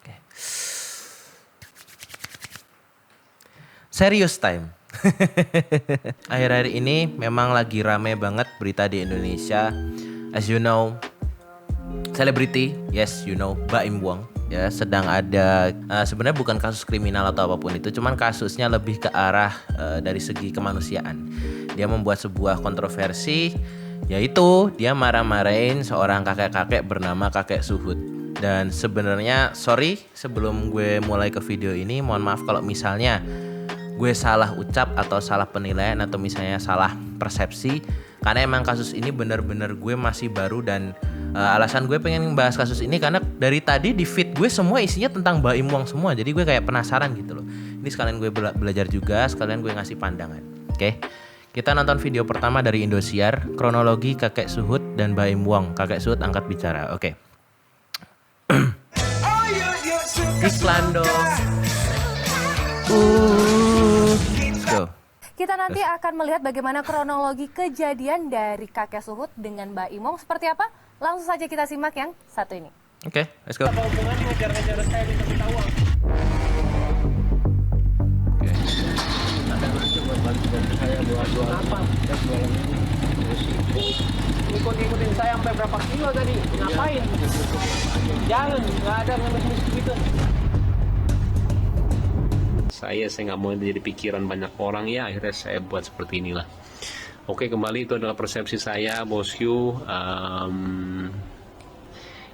Oke. Serious time. Akhir-akhir ini memang lagi rame banget berita di Indonesia. As you know, selebriti, yes you know, Baim Wong ya sedang ada sebenarnya bukan kasus kriminal atau apapun itu, cuman kasusnya lebih ke arah dari segi kemanusiaan. Dia membuat sebuah kontroversi, yaitu dia marah-marahin seorang kakek-kakek bernama Kakek Suhut. Dan sebenarnya sorry sebelum gue mulai ke video ini, mohon maaf kalau misalnya gue salah ucap atau salah penilaian atau misalnya salah persepsi, karena emang kasus ini benar-benar gue masih baru. Dan alasan gue pengen bahas kasus ini karena dari tadi di feed gue semua isinya tentang Baim Wong semua, jadi gue kayak penasaran gitu loh. Ini sekalian gue belajar juga, sekalian gue ngasih pandangan. Oke, kita nonton video pertama dari Indosiar, kronologi Kakek Suhut dan Baim Wong. Kakek Suhut angkat bicara. Oke. Iklan dong. Go. Kita nanti akan melihat bagaimana kronologi kejadian dari Kakek Suhut dengan Mbak Imong seperti apa. Langsung saja kita simak yang satu ini. Oke, let's go. Apa hubungannya ngejar-ngejar saya minta minta uang? Ada nanti buat bantuan saya buat jual apa? Dan jualan ini. Ikut-ikutin saya sampai berapa kilo tadi? Ngapain? Jangan, nggak ada ngemis-ngemis gitu. Saya nggak mau jadi pikiran banyak orang ya, akhirnya saya buat seperti inilah. Oke, kembali itu adalah persepsi saya, bosku.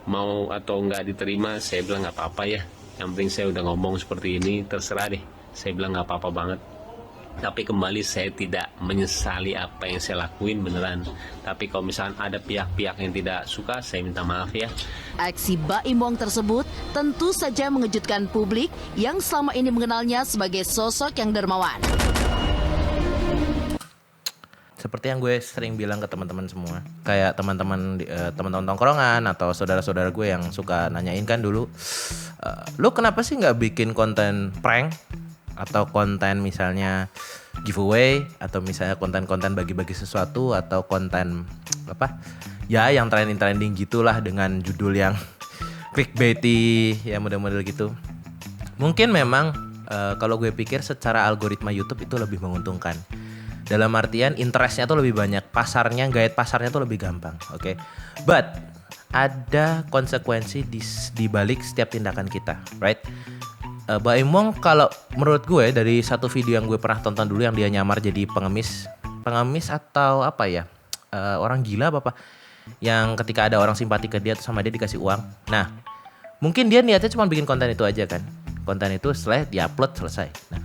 Mau atau nggak diterima, saya bilang nggak apa-apa ya. Yang penting saya udah ngomong seperti ini, terserah deh. Saya bilang nggak apa-apa banget. Tapi kembali saya tidak menyesali apa yang saya lakuin beneran. Tapi kalau misalnya ada pihak-pihak yang tidak suka, saya minta maaf ya. Aksi Baim Wong tersebut tentu saja mengejutkan publik yang selama ini mengenalnya sebagai sosok yang dermawan. Seperti yang gue sering bilang ke teman-teman semua, kayak teman-teman tongkrongan atau saudara-saudara gue yang suka nanyain kan dulu, lu kenapa sih nggak bikin konten prank atau konten misalnya giveaway atau misalnya konten-konten bagi-bagi sesuatu atau konten apa ya yang trending gitulah dengan judul yang clickbaity ya model-model gitu. Mungkin memang kalau gue pikir secara algoritma YouTube itu lebih menguntungkan. Dalam artian interestnya tuh lebih banyak, pasarnya, gait pasarnya tuh lebih gampang, oke? But ada konsekuensi di balik setiap tindakan kita, right? Baim Wong kalau menurut gue dari satu video yang gue pernah tonton dulu yang dia nyamar jadi pengemis atau apa ya, orang gila apa yang ketika ada orang simpati ke dia tuh sama dia dikasih uang. Nah, mungkin dia niatnya cuma bikin konten itu aja kan, konten itu setelah diupload selesai. Nah,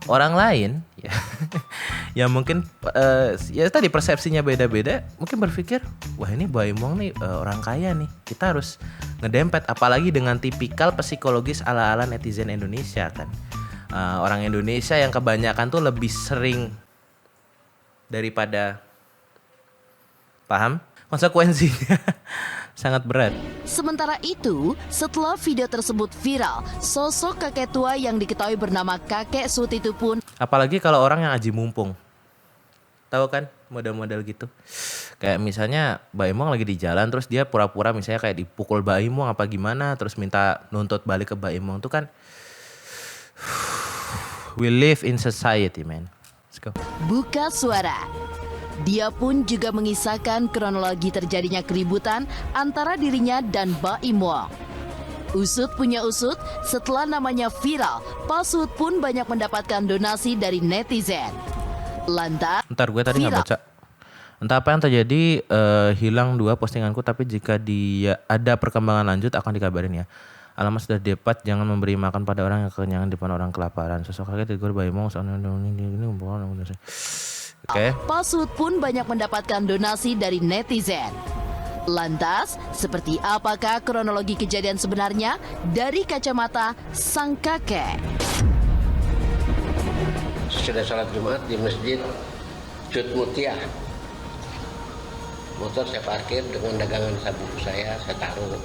orang lain ya yang mungkin ya tadi persepsinya beda-beda mungkin berpikir wah ini Baim Wong nih orang kaya nih, kita harus ngedempet, apalagi dengan tipikal psikologis ala-ala netizen Indonesia kan. Orang Indonesia yang kebanyakan tuh lebih sering daripada paham konsekuensinya sangat berat. Sementara itu, setelah video tersebut viral, sosok kakek tua yang diketahui bernama Kakek Suhut itu pun Apalagi kalau orang yang aji mumpung. Tahu kan model-model gitu. Kayak misalnya Baim Wong lagi di jalan terus dia pura-pura misalnya kayak dipukul Baim Wong apa gimana terus minta nuntut balik ke Baim Wong tuh kan we live in society, man. Let's go. buka suara. Dia pun juga mengisahkan kronologi terjadinya keributan antara dirinya dan Baim Wong. Usut punya usut, setelah namanya viral, Pak Suhut pun banyak mendapatkan donasi dari netizen. Lantas, Ntar gue tadi nggak baca. Entah apa yang terjadi, hilang 2 postinganku, tapi jika dia ada perkembangan lanjut akan dikabarin ya. Alamat sudah dapat, jangan memberi makan pada orang yang kekenyangan di depan orang kelaparan. Sosok kakek tegur Baim Wong Oke. Pak Suhut pun banyak mendapatkan donasi dari netizen. Lantas, seperti apakah kronologi kejadian sebenarnya dari kacamata sang kakek? Sudah sholat Jumat di masjid Jud Mutia. Motor saya parkir dengan dagangan sabu saya taruh.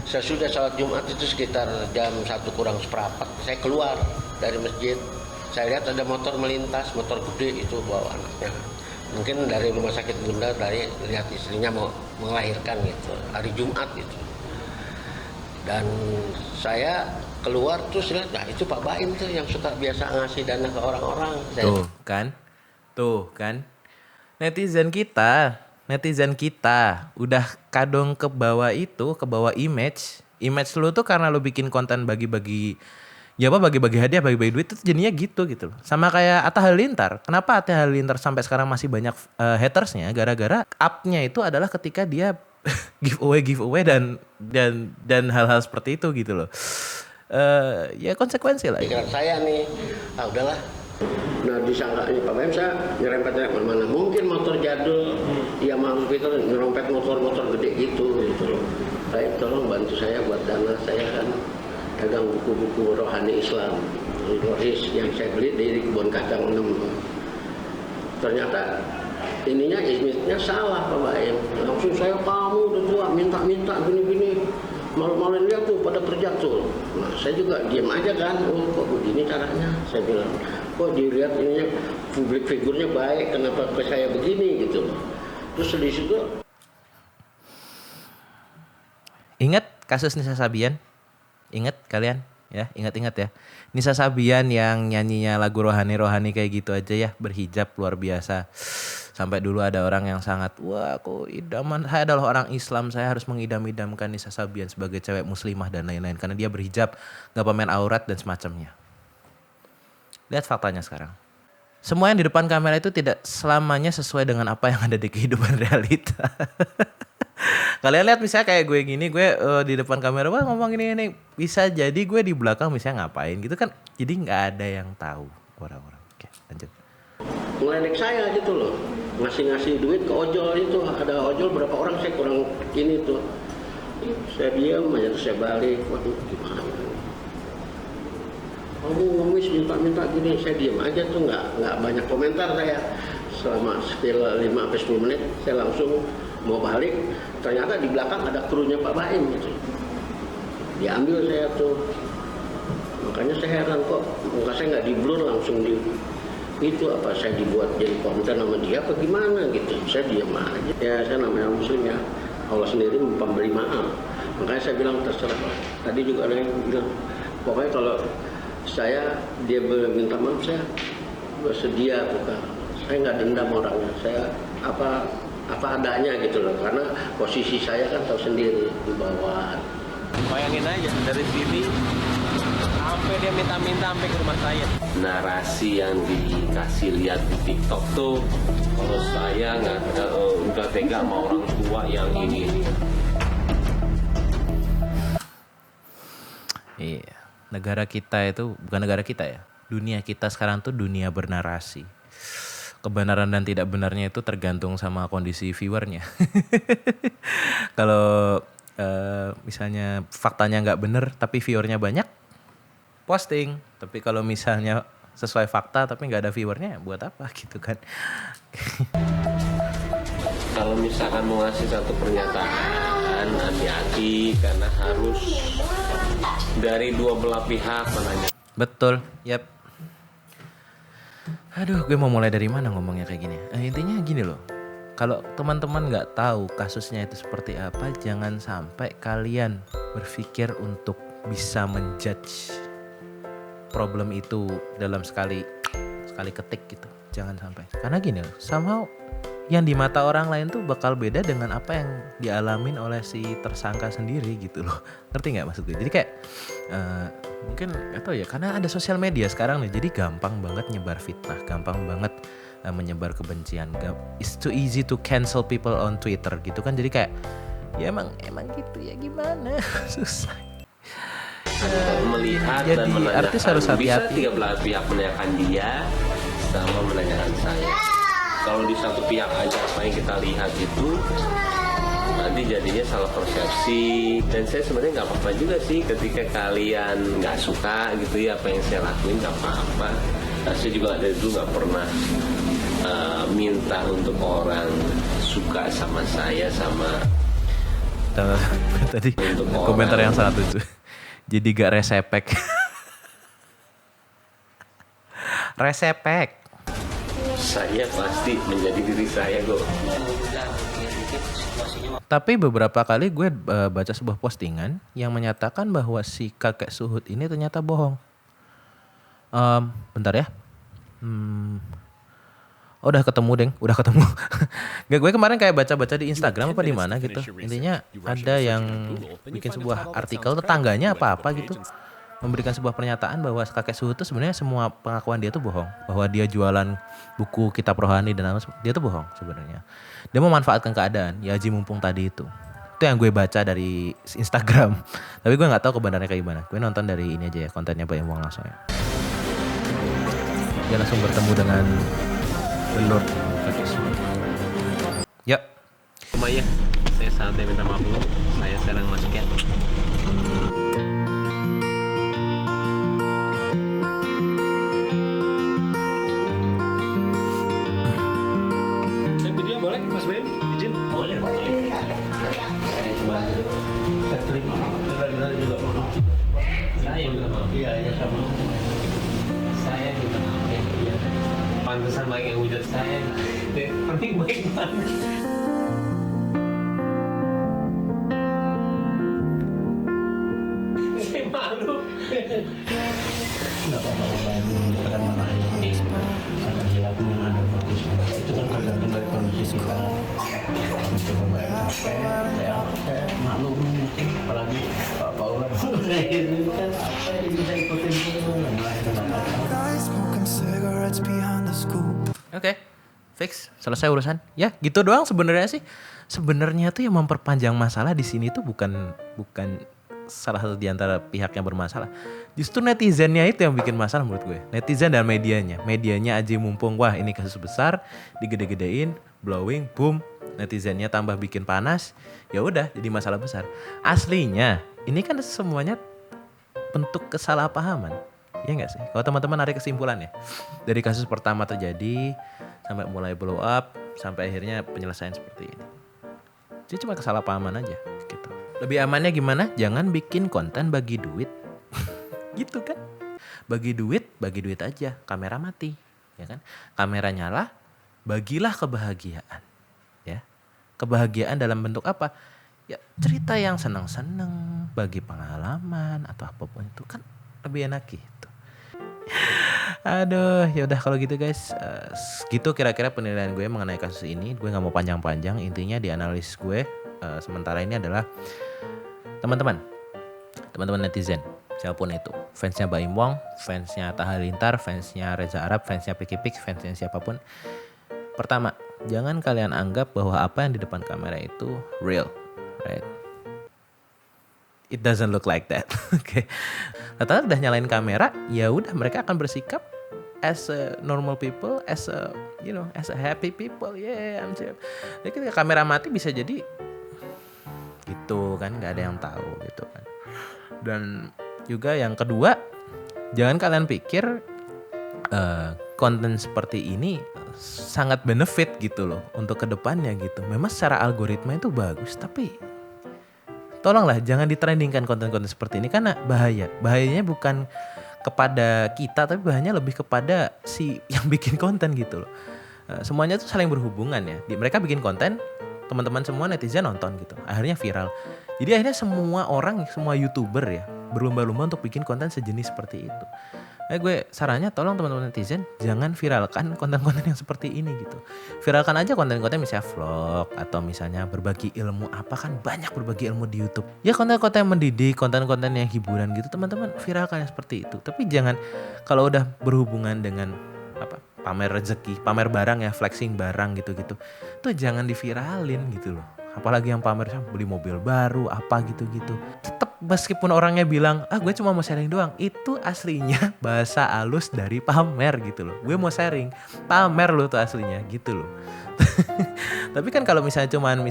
Sesudah sholat Jumat itu sekitar jam 1 kurang seperempat, saya keluar dari masjid. Saya lihat ada motor melintas, motor gede itu bawa anaknya. Mungkin dari rumah sakit Bunda, dari lihat istrinya mau melahirkan gitu, hari Jumat gitu. Dan saya keluar terus lihat, nah itu Pak Baim tuh yang suka biasa ngasih dana ke orang-orang. Tuh kan. Netizen kita udah kadung ke bawah itu, ke bawah image lu tuh karena lu bikin konten bagi-bagi hadiah, bagi-bagi duit itu jadinya gitu loh. Sama kayak Atta Halilintar. Kenapa Atta Halilintar sampai sekarang masih banyak hatersnya? Gara-gara up-nya itu adalah ketika dia giveaway dan hal-hal seperti itu gitu loh. Ya konsekuensi lah. Pikiran saya nih, udahlah. Nah disangka ini Pak Baim saya nyerempetnya kemana-mana. Mungkin motor jadul, ya maaf itu nyerempet motor gede gitu loh. Saya tolong bantu saya buat dana, saya kan dagang buku-buku rohani Islam. Rohis yang saya beli di Kebun Kacang 6. Ternyata ininya image-nya salah Pak Baim. Langsung saya, kamu udah tua, minta gini-gini. Malu-maluin dia tuh pada kerja tuh. Nah saya juga diam aja kan, kok begini caranya. Saya bilang, kok dilihat ininya publik figurnya baik, kenapa ke saya begini gitu. Terus di situ. Ingat kasus Nisa Sabian? Ingat kalian? Ya, ingat ya. Nisa Sabian yang nyanyinya lagu rohani kayak gitu aja ya, berhijab luar biasa. Sampai dulu ada orang yang sangat, wah aku idaman, saya adalah orang Islam, saya harus mengidam-idamkan Nisa Sabian sebagai cewek muslimah dan lain-lain. Karena dia berhijab, gak pamer aurat dan semacamnya. Lihat faktanya sekarang. Semua yang di depan kamera itu tidak selamanya sesuai dengan apa yang ada di kehidupan realita. Kalian lihat misalnya kayak gue gini, gue di depan kamera wah ngomong ini. Bisa jadi gue di belakang misalnya ngapain gitu kan. Jadi gak ada yang tahu orang-orang. Oke, lanjut. Ngeledek saya gitu loh. Ngasih duit ke ojol itu, ada ojol berapa orang saya kurang ini tuh. Saya diam aja terus saya balik, waduh gimana. Kamu ngemis minta gini, saya diam aja tuh nggak banyak komentar saya. Selama sekitar 5-10 menit saya langsung mau balik, ternyata di belakang ada krunya Pak Baim gitu. Diambil saya tuh. Makanya saya heran kok, muka saya nggak di-blur langsung itu apa saya dibuat jadi konten sama dia apa gimana gitu. Saya diam aja. Ya saya namanya muslim ya. Allah sendiri memberi maaf. Makanya saya bilang terserah. Tadi juga ada yang bilang pokoknya kalau dia minta maaf saya bersedia bukan. Saya nggak dendam orangnya. Saya apa adanya gitu loh. Karena posisi saya kan tahu sendiri di bawah. Bayangin aja dari sini sampai dia minta sampai ke rumah saya. Narasi yang dikasih lihat di TikTok tuh, kalau saya nggak tega sama orang tua yang ini. Iya, negara kita itu bukan negara kita ya. Dunia kita sekarang tuh dunia bernarasi. Kebenaran dan tidak benarnya itu tergantung sama kondisi viewernya. Kalau misalnya faktanya nggak bener tapi viewernya banyak, posting. Tapi kalau misalnya sesuai fakta tapi nggak ada viewernya, buat apa gitu kan? Kalau misalkan mau ngasih satu pernyataan, hati-hati karena harus dari dua belah pihak menanya. Betul, yap. Aduh, gue mau mulai dari mana ngomongnya kayak gini? Intinya gini loh. Kalau teman-teman nggak tahu kasusnya itu seperti apa, jangan sampai kalian berpikir untuk bisa menjudge problem itu dalam sekali ketik gitu. Jangan sampai. Karena gini loh, somehow yang di mata orang lain tuh bakal beda dengan apa yang dialamin oleh si tersangka sendiri gitu loh. Ngerti nggak maksud gue? Jadi kayak mungkin atau ya karena ada sosial media sekarang nih, jadi gampang banget nyebar fitnah, gampang banget menyebar kebencian. It's too easy to cancel people on Twitter gitu kan. Jadi kayak ya emang gitu ya gimana. Susah. Melihat Jadi dan menanyakan, artis harus hati-hati. Bisa tiga belah pihak menanyakan dia sama menanyakan saya. Kalau di satu pihak aja apa yang kita lihat itu nanti jadinya salah persepsi. Dan saya sebenarnya nggak apa-apa juga sih ketika kalian nggak suka gitu ya apa yang saya lakuin, nggak apa-apa. Nah, saya juga dari dulu nggak pernah minta untuk orang suka sama saya sama Tadi untuk komentar orang. yang sangat lucu. Jadi gak resepek. Resepek. Saya pasti menjadi diri saya kok. Situasinya Tapi beberapa kali gue baca sebuah postingan yang menyatakan bahwa si kakek Suhut ini ternyata bohong. Bentar ya. Oh, udah ketemu, Deng. Udah ketemu. Gak, gue kemarin kayak baca-baca di Instagram apa di mana gitu. Intinya ada yang bikin sebuah artikel tetangganya apa-apa gitu. Memberikan sebuah pernyataan bahwa kakek Suhut itu sebenarnya semua pengakuan dia tuh bohong. Bahwa dia jualan buku kitab rohani dan apa, dia tuh bohong sebenarnya. Dia memanfaatkan keadaan, ya Haji Mumpung tadi itu. Itu yang gue baca dari Instagram. Tapi gue gak tahu kebenarannya kayak gimana. Gue nonton dari ini aja ya, kontennya Pak Imong langsung ya. Dia langsung bertemu dengan The Lord kakek Suhut. Ya. Lumayan, saya santai minta maaf dulu. Saya sekarang masuk ya. Saya video boleh Mas Ben? Izin? Boleh. Saya juga mau. Iya, sama. Saya juga mau. Pantesan banyak yang hujat saya. Penting baik banget. Saya malu. Nggak apa-apa, bukan malah ini akan hilang ada fokus. Itu kan tergantung dari kondisi kita. Mencoba bayar capek, maklum, apalagi Pak Paula ini kan apa yang bisa ikutin itu melahirkan apa-apa. Oke. Fix, selesai urusan. Ya, gitu doang sebenarnya sih. Sebenarnya tuh yang memperpanjang masalah di sini tuh bukan salah satu di antara pihak yang bermasalah. Justru netizennya itu yang bikin masalah menurut gue. Netizen dan medianya. Medianya Haji Mumpung, wah ini kasus besar, digede-gedein, blowing, boom. Netizennya tambah bikin panas. Ya udah, jadi masalah besar. Aslinya, ini kan semuanya bentuk kesalahpahaman. Iya nggak sih? Kalau teman-teman narik kesimpulannya dari kasus pertama terjadi sampai mulai blow up sampai akhirnya penyelesaian seperti ini. Jadi cuma kesalahpahaman aja gitu. Lebih amannya gimana? Jangan bikin konten bagi duit. Gitu kan? Bagi duit aja. Kamera mati, ya kan? Kamera nyala, bagilah kebahagiaan. Ya. Kebahagiaan dalam bentuk apa? Ya cerita yang senang-senang, bagi pengalaman atau apapun itu kan lebih enak gitu. Aduh, ya udah kalau gitu guys, gitu kira-kira penilaian gue mengenai kasus ini. Gue nggak mau panjang-panjang. Intinya di analis gue sementara ini adalah teman-teman netizen, siapapun itu, fansnya Baim Wong, fansnya Atta Halilintar, fansnya Reza Arab, fansnya Piki Pik, fansnya siapapun. Pertama, jangan kalian anggap bahwa apa yang di depan kamera itu real, right? It doesn't look like that. Oke. Rata-rata udah nyalain kamera, ya udah mereka akan bersikap as a normal people, as a happy people. Yeah, I'm sure. Jadi ketika kamera mati bisa jadi gitu kan, nggak ada yang tahu gitu kan. Dan juga yang kedua, jangan kalian pikir konten seperti ini sangat benefit gitu loh untuk kedepannya gitu. Memang secara algoritma itu bagus, tapi tolonglah jangan ditrendingkan konten-konten seperti ini karena bahaya. Bahayanya bukan kepada kita tapi bahayanya lebih kepada si yang bikin konten gitu loh. Semuanya tuh saling berhubungan ya. Mereka bikin konten, teman-teman semua netizen nonton gitu. Akhirnya viral. Jadi akhirnya semua orang, semua YouTuber ya berlomba-lomba untuk bikin konten sejenis seperti itu. Gue sarannya tolong teman-teman netizen jangan viralkan konten-konten yang seperti ini gitu. Viralkan aja konten-konten misalnya vlog atau misalnya berbagi ilmu apa, kan banyak berbagi ilmu di YouTube. Ya konten-konten yang mendidik, konten-konten yang hiburan gitu teman-teman viralkan yang seperti itu. Tapi jangan kalau udah berhubungan dengan apa pamer rezeki, pamer barang ya, flexing barang gitu-gitu. Tuh jangan diviralin gitu loh. Apalagi yang pamer beli mobil baru apa gitu-gitu. Tetap meskipun orangnya bilang, gue cuma mau sharing doang. Itu aslinya bahasa halus dari pamer gitu loh. Gue mau sharing, pamer lo tuh aslinya gitu loh. Tapi kan kalau misalnya cuman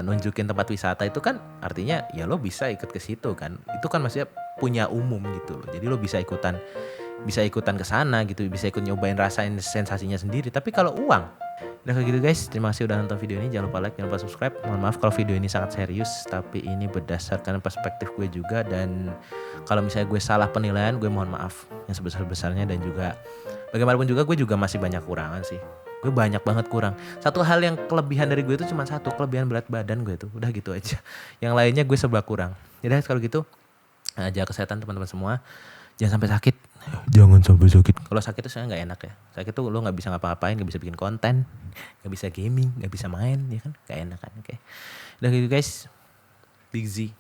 nunjukin tempat wisata itu kan artinya ya lo bisa ikut ke situ kan. Itu kan maksudnya punya umum gitu loh. Jadi lo bisa ikutan ke sana gitu, bisa ikut nyobain rasain sensasinya sendiri. Tapi kalau uang, udah kayak gitu guys. Terima kasih udah nonton video ini. Jangan lupa like, jangan lupa subscribe. Mohon maaf kalau video ini sangat serius, tapi ini berdasarkan perspektif gue juga. Dan kalau misalnya gue salah penilaian, gue mohon maaf yang sebesar-besarnya. Dan juga bagaimanapun juga gue juga masih banyak kurangan sih. Gue banyak banget kurang. Satu hal yang kelebihan dari gue itu cuma satu, kelebihan berat badan gue tuh. Udah gitu aja. Yang lainnya gue serba kurang. Jadi kalau gitu jaga kesehatan teman-teman semua. Jangan sampai sakit. Jangan sampai sakit. Kalau sakit tuh sebenarnya nggak enak ya. Sakit tuh lo nggak bisa ngapa-ngapain, nggak bisa bikin konten, nggak bisa gaming, nggak bisa main, ya kan? Nggak enak kan? Oke. Udah gitu guys. Big Z.